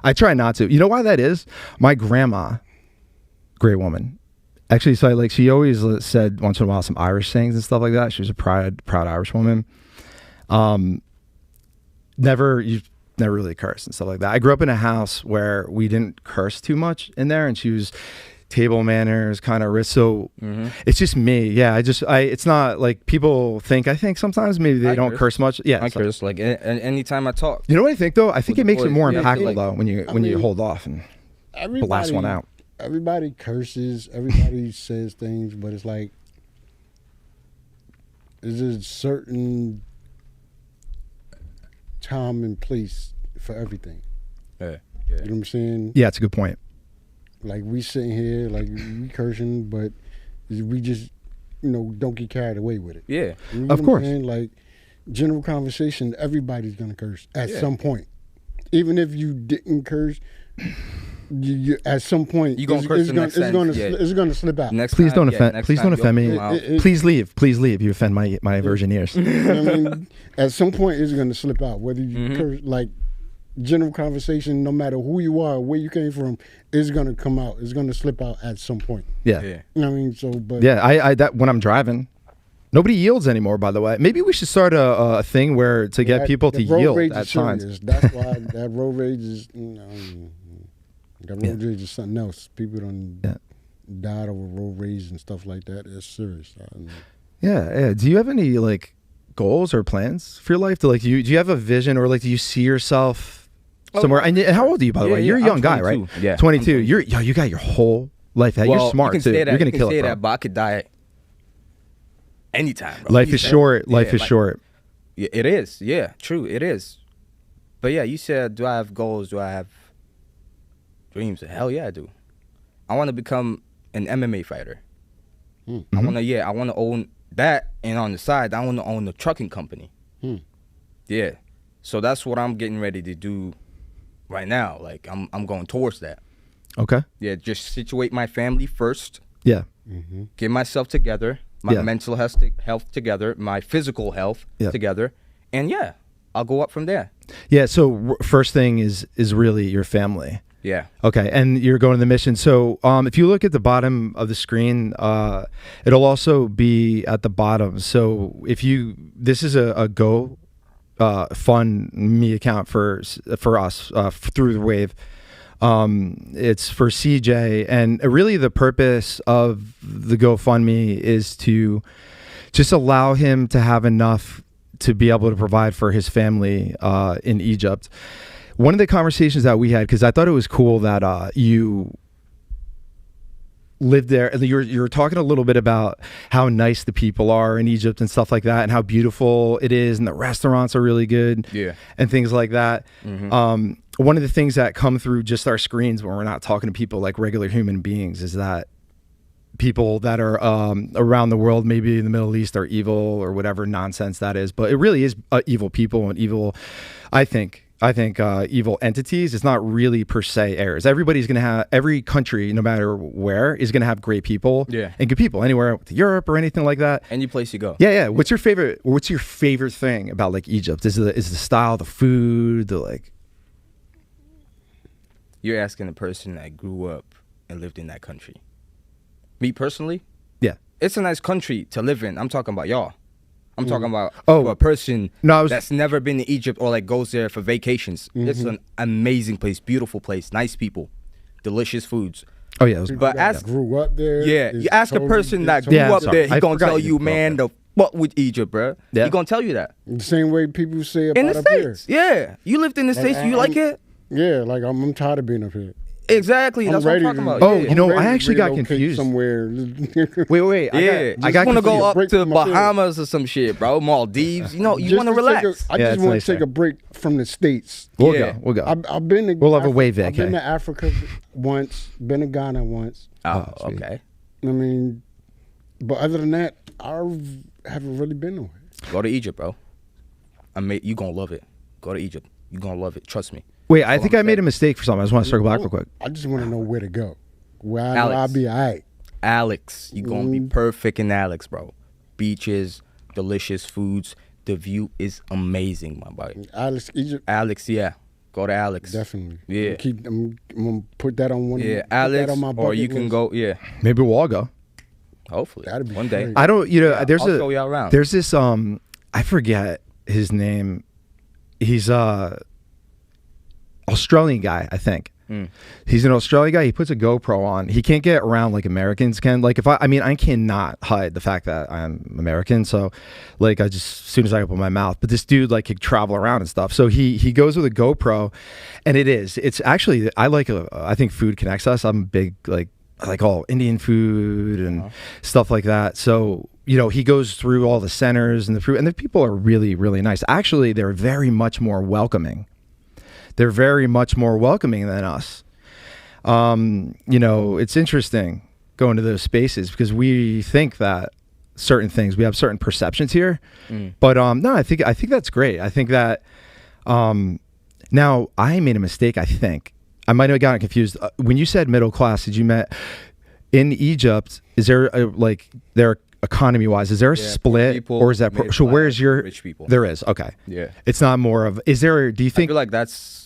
I try not to. You know why that is? My grandma, great woman. Actually, so she always said once in a while some Irish things and stuff like that. She was a proud Irish woman. Never really cursed and stuff like that. I grew up in a house where we didn't curse too much in there, and she was table manners, kind of risk. So it's just me. Yeah, it's not like people think. I think sometimes maybe they don't curse much. Yeah, I curse like anytime I talk. You know what I think though? I think it makes it more impactful like, though when you hold off and blast one out. Everybody curses. Everybody says things, but it's like there's a certain time and place for everything. Yeah. You know what I'm saying? Yeah, it's a good point. Like we sitting here, like we cursing, but we just, don't get carried away with it. Yeah. You know Of what course. I'm saying? Like general conversation, everybody's gonna curse at some point. Even if you didn't curse, you at some point You gonna curse the next sentence, it's gonna slip out. Next Please time, don't offend. next Please time don't offend me. you'll come out. Please leave. Please leave. You offend my virgin ears. You know what I mean? At some point, it's gonna slip out. Whether you curse, like general conversation, no matter who you are, where you came from, it's gonna come out. It's gonna slip out at some point. Yeah. Yeah. You know what I mean? So, but Yeah, I that when I'm driving, nobody yields anymore. By the way, maybe we should start a thing where to get people to road yield rage at is signs. serious. That's why that road rage is. That road rage is something else. People don't died over road rage and stuff like that. It's serious. Yeah. Do you have any like goals or plans for your life? Do you have a vision, or like do you see yourself somewhere? And how old are you, by the way? You're a young guy, right? Yeah. 22. You got your whole life ahead. You're smart you can too. say that, You're gonna you can kill say it, bro. that, but I could die anytime, bro. Life You is said- short. yeah, Life is like- short. Yeah, it is. Yeah, true. It is. But yeah, you said, do I have goals? Do I have dreams? Hell yeah, I do. I want to become an MMA fighter. Mm-hmm. I want to own that, and on the side, I want to own a trucking company. Hmm. Yeah. So that's what I'm getting ready to do right now. Like I'm going towards that. Okay. Yeah, just situate my family first, Yeah. Mm-hmm. get myself together, my Yeah. mental health together, my physical health Yeah. together, and yeah, I'll go up from there. Yeah. So first thing is really your family. Yeah. Okay, and you're going to the mission. So if you look at the bottom of the screen, it'll also be at the bottom. So this is a Go Fund Me account for us through the Wave. It's for CJ, and really the purpose of the GoFundMe is to just allow him to have enough to be able to provide for his family in Egypt. One of the conversations that we had, because I thought it was cool that you lived there, and you were talking a little bit about how nice the people are in Egypt and stuff like that, and how beautiful it is, and the restaurants are really good, Yeah. and things like that. Mhm. One of the things that come through just our screens when we're not talking to people like regular human beings is that people that are around the world, maybe in the Middle East, are evil or whatever nonsense that is. But it really is evil people and evil, I think evil entities. It's not really per se errors. Everybody's going to have, every country, no matter where, is going to have great people Yeah. and good people anywhere to Europe or anything like that. Any place you go. Yeah. What's your favorite thing about like Egypt? Is the style, the food, the like? You're asking a person that grew up and lived in that country. Me personally, Yeah. it's a nice country to live in. I'm talking about y'all. I'm talking about Oh. for a person No, I was- that's never been to Egypt or like goes there for vacations. It's an amazing place, beautiful place, nice people, delicious foods. Oh yeah. It was, People But that ask- grew up there. Yeah, is you ask a totally- person is that totally grew Yeah, up sorry. there, he I gonna forgot tell you you, grew up man, the fuck with Egypt, bro. Yeah. He gonna tell you that. the same way people say In about the up here. States, yeah. You lived in the States, you like it? Yeah, like I'm tired of being up here. Exactly, I'm that's what I'm ready talking to- about. Oh, yeah. you know, I'm ready I to actually got relocate confused. somewhere. wait. Yeah, I you got want to go confused. up break to from my Bahamas or some shit, bro. Maldives. You know, you Just want to to take relax. I Yeah, just it's want nice to take there. a break from the States. We'll Yeah. go. We'll go. I've been to. We'll have a wave I've been vacay. to Africa once. Been to Ghana once. Oh, sweet. okay. I mean, but other than that, I haven't really been nowhere. Go to Egypt, bro. You gonna love it. Go to Egypt. You gonna love it. Trust me. Wait, I Hold think on I a made sec. a mistake for something. I just want to circle back real quick. I just want to know where to go. Where I know Alex. I'll be all right. Alex, you gonna be perfect in Alex, bro. Beaches, delicious foods. The view is amazing, my boy. Alex, Egypt, Alex, yeah. Go to Alex. definitely. Yeah. I'm gonna put that on one. Yeah, put that Alex, on my or bucket you can list. go, yeah. Maybe we'll all go. Hopefully. That'd be one day. great. I don't, there's I'll show y'all around. there's this, I forget his name. He's Australian guy, I think. He's an Australian guy. He puts a GoPro on. He can't get around like Americans can. Like I cannot hide the fact that I'm American. So like I just, as soon as I open my mouth, but this dude like could travel around and stuff. So he goes with a GoPro, and it's actually, I think food connects us. I'm big, like all Indian food and stuff like that. So, he goes through all the centers and the fruit, and the people are really, really nice. Actually, they're very much more welcoming. They're very much more welcoming than us. It's interesting going to those spaces because we think that certain things, we have certain perceptions here. But no, I think that's great. I think that now I made a mistake. I think I might have gotten confused when you said middle class. Did you mean in Egypt? Is there their economy wise? Is there a Yeah, poor split, people, or is that middle so? Where's class, your rich people? There is, okay. Yeah. It's not more of. Is there? Do you I think feel like that's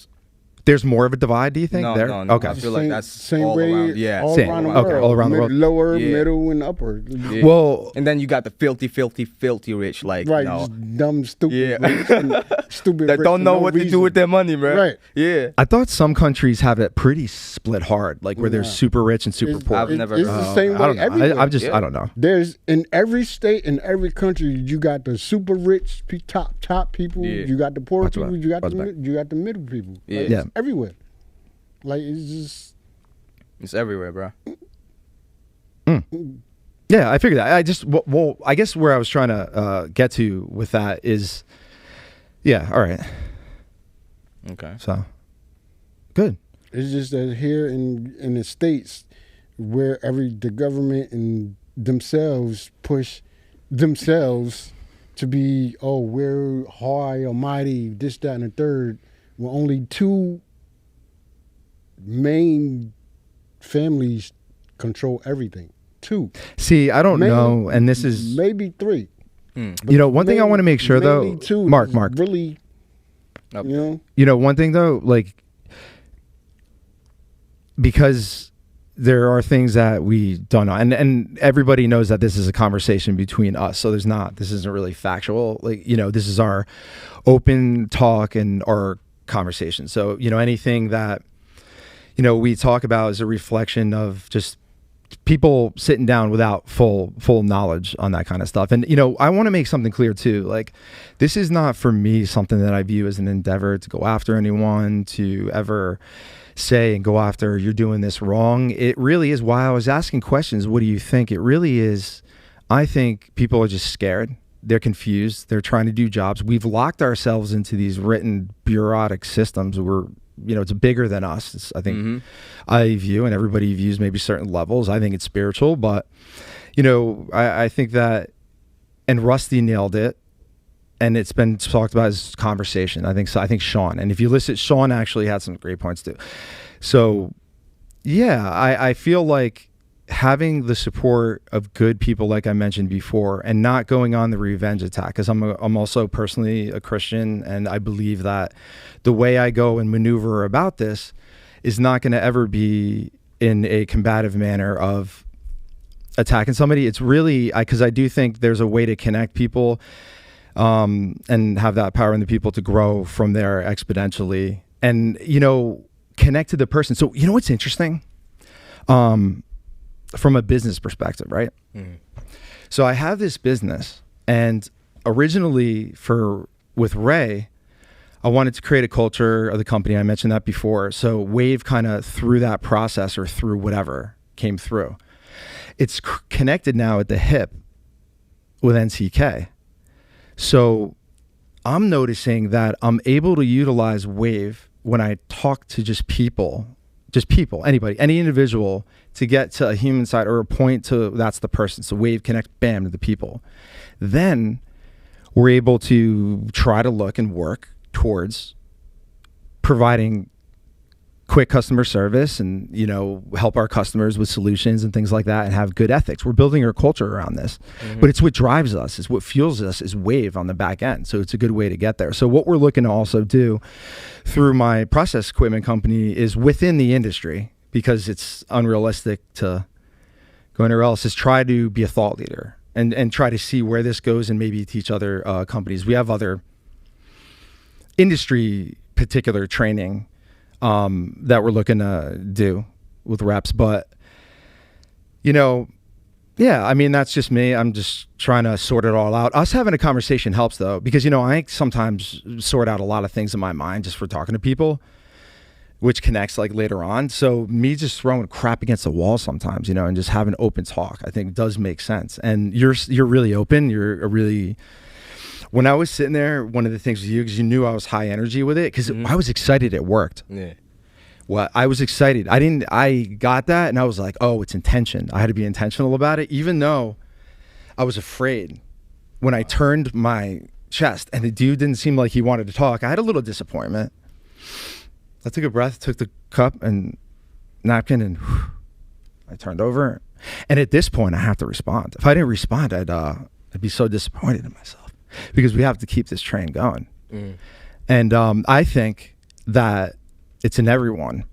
there's more of a divide? Do you think no, there? no, no. Okay. I feel like that's same all way, around. Yeah, all Same. around the Okay, world. all around the world. Lower, Yeah. middle, and upper. Yeah. Well, And then you got the filthy rich, like Right, no, just dumb, stupid, Yeah. rich and stupid. that rich don't for know no what to do reason. with their money, bro. Right. Yeah. I thought some countries have it pretty split hard, like where there's Nah. super rich and super It's- poor. I've never It's heard the of same I way don't know. everywhere. Yeah. I don't know. There's in every state, in every country, you got the super rich, top people. Yeah. You got the poor Watch people. back. You got Watch the back. you got the middle people. Yeah. Like, Yeah. It's everywhere. Like it's just It's everywhere, bro. Yeah, I figured that. I just, well, I guess where I was trying to get to with that is, yeah, all right. Okay. So, good. It's just that here in the States, where the government and themselves push themselves to be, oh, we're high or mighty, this, that, and the third, when only two main families control everything. Two. See, I don't know, and this is maybe three. You know, one thing I want to make sure though, two Mark, really, Okay. you know, one thing though, like, because there are things that we don't know, and everybody knows that this is a conversation between us, so this isn't really factual, like, you know, this is our open talk and our conversation. So, you know, anything that, you know, we talk about is a reflection of just people sitting down without full knowledge on that kind of stuff. And, you know, I want to make something clear too. Like, this is not for me something that I view as an endeavor to go after anyone, to ever say and go after, you're doing this wrong. It really is why I was asking questions. What do you think? It really is, I think people are just scared. They're confused. They're trying to do jobs. We've locked ourselves into these written bureaucratic systems. You know, it's bigger than us. It's, I think I view, and everybody views maybe certain levels. I think it's spiritual, but, you know, I think that, and Rusty nailed it, and it's been talked about as conversation. I think so. I think Sean, and if you listen, Sean actually had some great points too. So, yeah, I feel like having the support of good people, like I mentioned before, and not going on the revenge attack, because I'm also personally a Christian, and I believe that the way I go and maneuver about this is not going to ever be in a combative manner of attacking somebody. It's really, because I do think there's a way to connect people and have that power in the people to grow from there exponentially, and, you know, connect to the person. So, you know what's interesting? From a business perspective, right? So I have this business, and originally with Ray, I wanted to create a culture of the company. I mentioned that before. So Wave kind of through that process, or through whatever came through. It's connected now at the hip with NCK. So I'm noticing that I'm able to utilize Wave when I talk to just people, anybody, any individual, to get to a human side, or a point to that's the person. So Wave connect, bam, to the people. Then we're able to try to look and work towards providing quick customer service, and, you know, help our customers with solutions and things like that, and have good ethics. We're building our culture around this, but it's what drives us, is what fuels us, is Wave on the back end. So it's a good way to get there. So what we're looking to also do through my process equipment company is within the industry, because it's unrealistic to go anywhere else, is try to be a thought leader and try to see where this goes, and maybe teach other companies. We have other industry particular training that we're looking to do with reps, but, you know, yeah, I mean, that's just me. I'm just trying to sort it all out. Us having a conversation helps though, because, you know, I sometimes sort out a lot of things in my mind just for talking to people, which connects like later on. So me just throwing crap against the wall sometimes, you know, and just having open talk, I think does make sense. And you're really open. You're a really, when I was sitting there, one of the things with you, because you knew I was high energy with it, because I was excited it worked. Yeah. Well, I was excited. I got that, and I was like, oh, it's intention. I had to be intentional about it, even though I was afraid. When I turned my chest and the dude didn't seem like he wanted to talk, I had a little disappointment. I took a breath, took the cup and napkin, and I turned over. And at this point, I have to respond. If I didn't respond, I'd be so disappointed in myself, because we have to keep this train going. And I think that it's in everyone.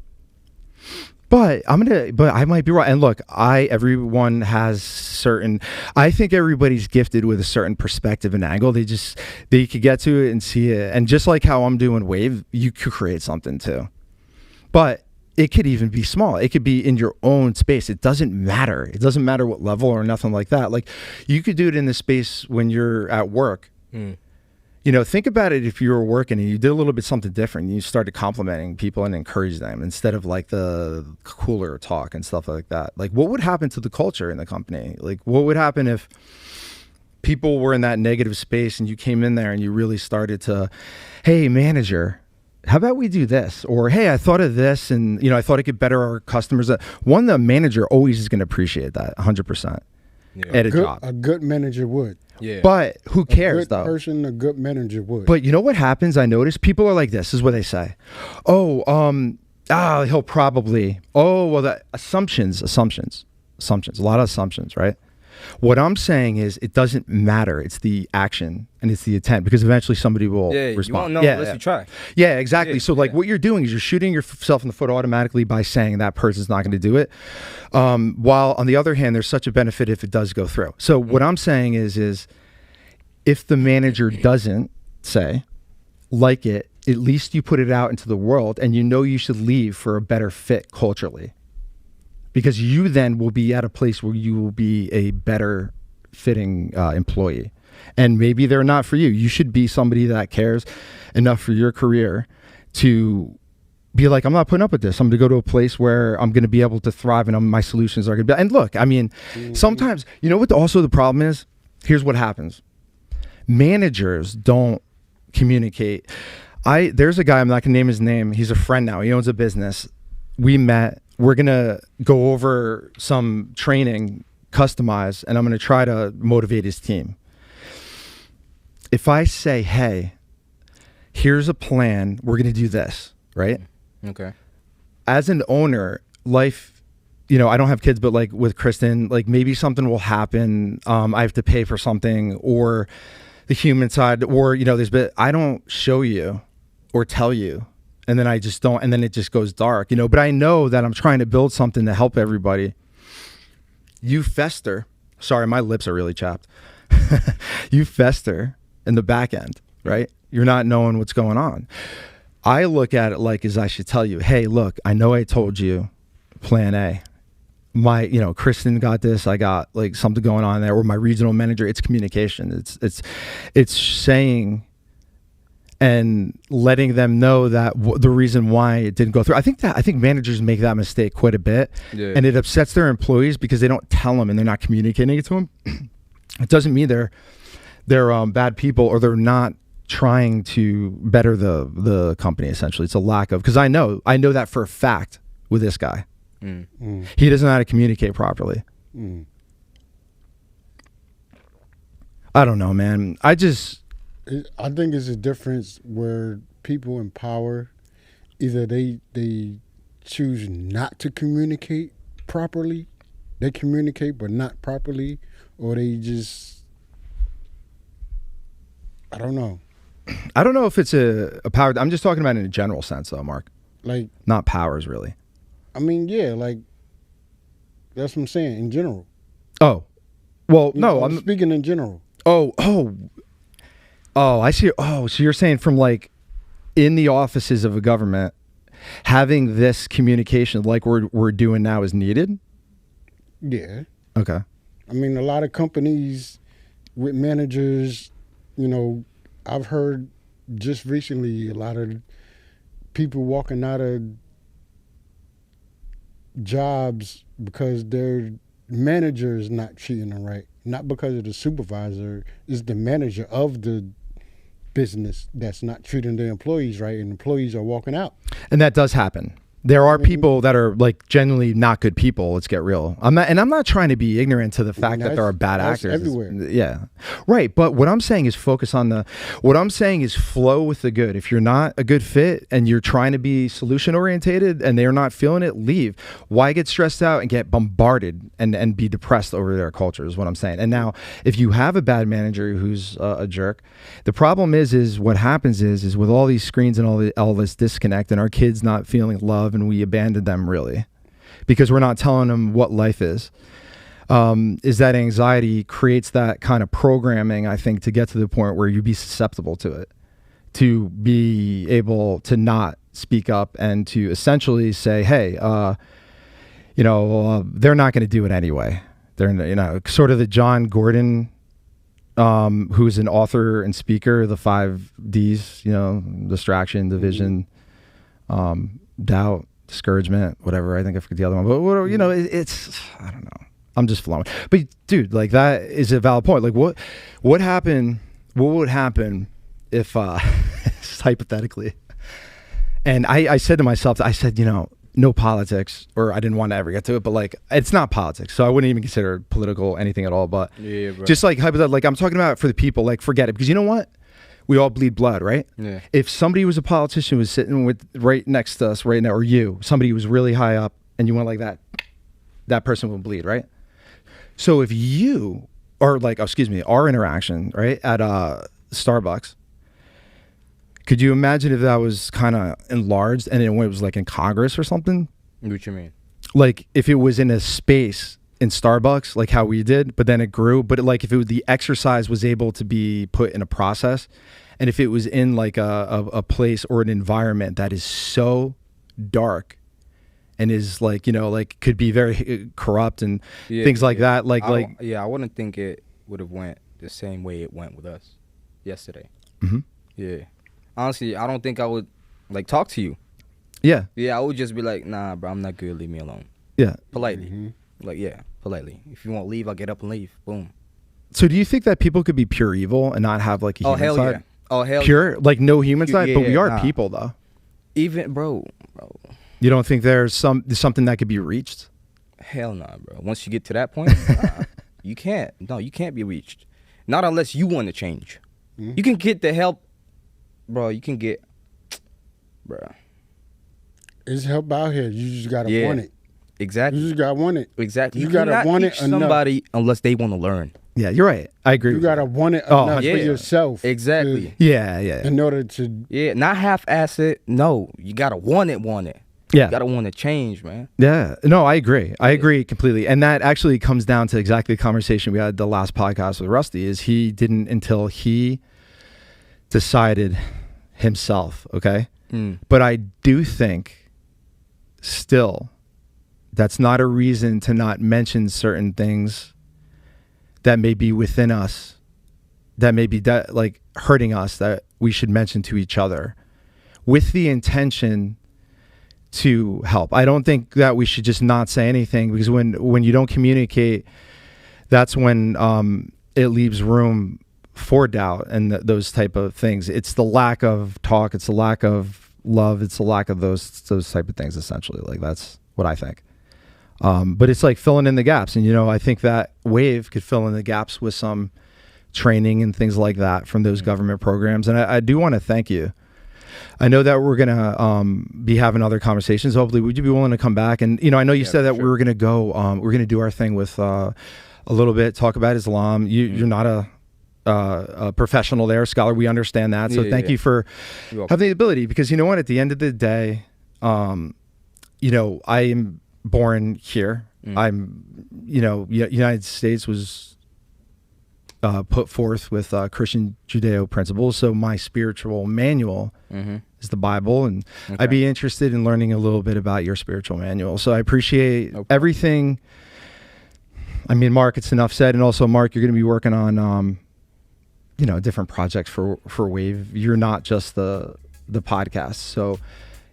But I might be wrong. And look, everyone has certain, I think everybody's gifted with a certain perspective and angle. They could get to it and see it. And just like how I'm doing Wave, you could create something too. But it could even be small. It could be in your own space. It doesn't matter. It doesn't matter what level or nothing like that. Like, you could do it in the space when you're at work. think about it. If you were working and you did a little bit something different, you started complimenting people and encourage them instead of like the cooler talk and stuff like that. Like, what would happen to the culture in the company? Like, what would happen if people were in that negative space and you came in there and you really started to, hey, manager, how about we do this? Or, hey, I thought of this and, I thought it could better our customers. The manager always is going to appreciate that 100% at a job. A good manager would. Yeah. But who cares, a good though? person, a good manager would. But you know what happens? I notice people are like this is what they say. He'll probably, assumptions, a lot of assumptions, right? What I'm saying is it doesn't matter. It's the action and it's the intent, because eventually somebody will respond. You won't know unless you try. Yeah, exactly. Yeah, So like what you're doing is you're shooting yourself in the foot automatically by saying that person's not going to do it. While on the other hand, there's such a benefit if it does go through. So what I'm saying is if the manager doesn't say, like it, at least you put it out into the world and you should leave for a better fit culturally. Because you then will be at a place where you will be a better fitting employee. And maybe they're not for you. You should be somebody that cares enough for your career to be like, I'm not putting up with this. I'm going to go to a place where I'm going to be able to thrive and my solutions are going to be. And look, I mean, sometimes, you know what also the problem is? Here's what happens. Managers don't communicate. There's a guy, I'm not going to name his name. He's a friend now. He owns a business. We met. We're going to go over some training, customize, and I'm going to try to motivate his team. If I say, hey, here's a plan, we're going to do this, right? Okay. As an owner, life, I don't have kids, but like with Kristen, like maybe something will happen. I have to pay for something, or the human side, or, I don't show you or tell you. And then I just don't, and then it just goes dark, but I know that I'm trying to build something to help everybody. You fester. Sorry, my lips are really chapped. You fester in the back end, right? You're not knowing what's going on. I look at it like as I should tell you, hey, look, I know I told you plan A. Kristen got this. I got like something going on there, or my regional manager. It's communication. It's saying and letting them know that the reason why it didn't go through. I think managers make that mistake quite a bit, and it upsets their employees because they don't tell them and they're not communicating it to them. It doesn't mean they're bad people or they're not trying to better the company. Essentially, it's a lack of, because I know that for a fact with this guy. He doesn't know how to communicate properly. I don't know, man. I think it's a difference where people in power, either they choose not to communicate properly, they communicate but not properly, or they just, I don't know. I don't know if it's a power. I'm just talking about in a general sense, though, Mark. Like, not powers, really. I mean, yeah, like, that's what I'm saying, in general. Oh. Well, no, I'm speaking in general. Oh, I see. Oh, so you're saying from like in the offices of a government, having this communication like we're doing now is needed? Yeah. Okay. I mean, a lot of companies with managers, I've heard just recently a lot of people walking out of jobs because their manager is not treating them right. Not because of the supervisor, it's the manager of the business that's not treating the employees right, and employees are walking out. And that does happen. There are people that are like genuinely not good people. Let's get real. I'm not trying to be ignorant to the fact that there are bad actors everywhere. Yeah, right. But what I'm saying is what I'm saying is flow with the good. If you're not a good fit and you're trying to be solution orientated and they're not feeling it, leave. Why get stressed out and get bombarded and be depressed over their culture is what I'm saying. And now, if you have a bad manager who's a jerk, the problem is what happens is with all these screens and all this disconnect and our kids not feeling love, and we abandon them really because we're not telling them what life is that anxiety creates that kind of programming, I think, to get to the point where you be susceptible to it, to be able to not speak up and to essentially say, hey, they're not going to do it anyway. They're, sort of the John Gordon who's an author and speaker, the 5 Ds, you know, distraction, division, doubt, discouragement, whatever. I think I forget the other one, but whatever, you know, it's, I don't know. I'm just flowing. But dude, like that is a valid point. Like what would happen if, just hypothetically, and I said to myself, I said, you know, no politics, or I didn't want to ever get to it, but like, it's not politics. So I wouldn't even consider it political, anything at all. But Yeah, bro. just like hypothetical, like I'm talking about for the people, like forget it. Because you know what? We all bleed blood, right? Yeah. If somebody was a politician was sitting with right next to us right now, or you, somebody who was really high up and you went like that person would bleed, right? So if you, or like, our interaction, right, at Starbucks, could you imagine if that was kind of enlarged and it was like in Congress or something? What you mean? Like if it was in a space in Starbucks, like how we did, but then it grew. But like if the exercise was able to be put in a process, and if it was in like a place or an environment that is so dark and is like, you know, like could be very corrupt and things like that. I wouldn't think it would have went the same way it went with us yesterday. Mm-hmm. Yeah. Honestly, I don't think I would like talk to you. Yeah. Yeah, I would just be like, nah, bro, I'm not good. Leave me alone. Yeah. Politely. Like, yeah, politely. If you won't leave, I'll get up and leave. Boom. So do you think that people could be pure evil and not have like a human hell side? yeah. Oh, hell Pure, like no human side, but we are nah. people though. Even, bro. You don't think there's something that could be reached? Hell nah, bro. Once you get to that point, nah, you can't. No, you can't be reached. Not unless you want to change. You can get the help, bro. You can get, bro. It's help out here. You just gotta Yeah. want it. Exactly. You just gotta want it. Exactly. You gotta cannot want it teach enough. somebody unless they want to learn. Yeah, you're right. I agree. You with gotta want it Oh, enough yeah. for yourself. Exactly. Yeah. In order to, Yeah, not half-ass it. No, you gotta want it. Yeah. You gotta want to change, man. Yeah. No, I agree. I agree completely. And that actually comes down to exactly the conversation we had the last podcast with Rusty is he didn't until he decided himself. Okay. But I do think still that's not a reason to not mention certain things that may be within us, that may be like hurting us, that we should mention to each other with the intention to help. I don't think that we should just not say anything, because when you don't communicate, that's when it leaves room for doubt and those type of things. It's the lack of talk. It's the lack of love. It's the lack of those type of things, essentially. Like that's what I think. But it's like filling in the gaps. And, you know, I think that Wave could fill in the gaps with some training and things like that from those government programs. And I do want to thank you. I know that we're going to be having other conversations. Hopefully, would you be willing to come back? And, you know, I know you said that we were going to go, we're going to do our thing with a little bit, talk about Islam. You're not a professional there, scholar. We understand that. So thank you for having the ability, because you know what, at the end of the day, you know, I am born here. I'm, you know, United States was put forth with Christian Judeo principles. So my spiritual manual is the Bible, and I'd be interested in learning a little bit about your spiritual manual. So I appreciate everything. I mean, Mark, it's enough said. And also, Mark, you're going to be working on, you know, different projects for Wave. You're not just the podcast. So,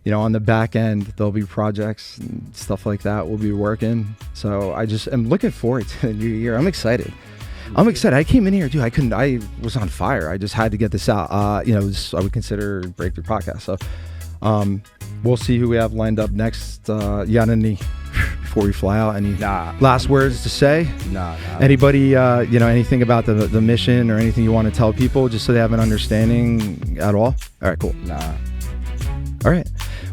you know, on the back end, there'll be projects and stuff like that we'll be working. So I just am looking forward to the new year. I'm excited. I came in here, dude. I was on fire. I just had to get this out. You know, I would consider Breakthrough Podcast. So we'll see who we have lined up next. Any before we fly out, any last words to say? Nah. Anybody, you know, anything about the mission or anything you want to tell people just so they have an understanding at all? All right, cool. Nah. All right.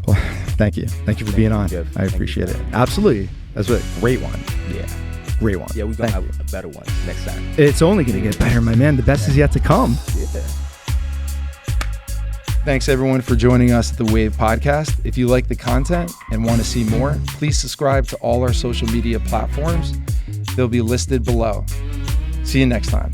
Well, thank you. Thank you for being on. I appreciate it. Absolutely. That's a great one. Yeah. Great one. Yeah, we're going to have a better one next time. It's only going to get better, my man. The best is yet to come. Yeah. Thanks everyone for joining us at the Wave Podcast. If you like the content and want to see more, please subscribe to all our social media platforms. They'll be listed below. See you next time.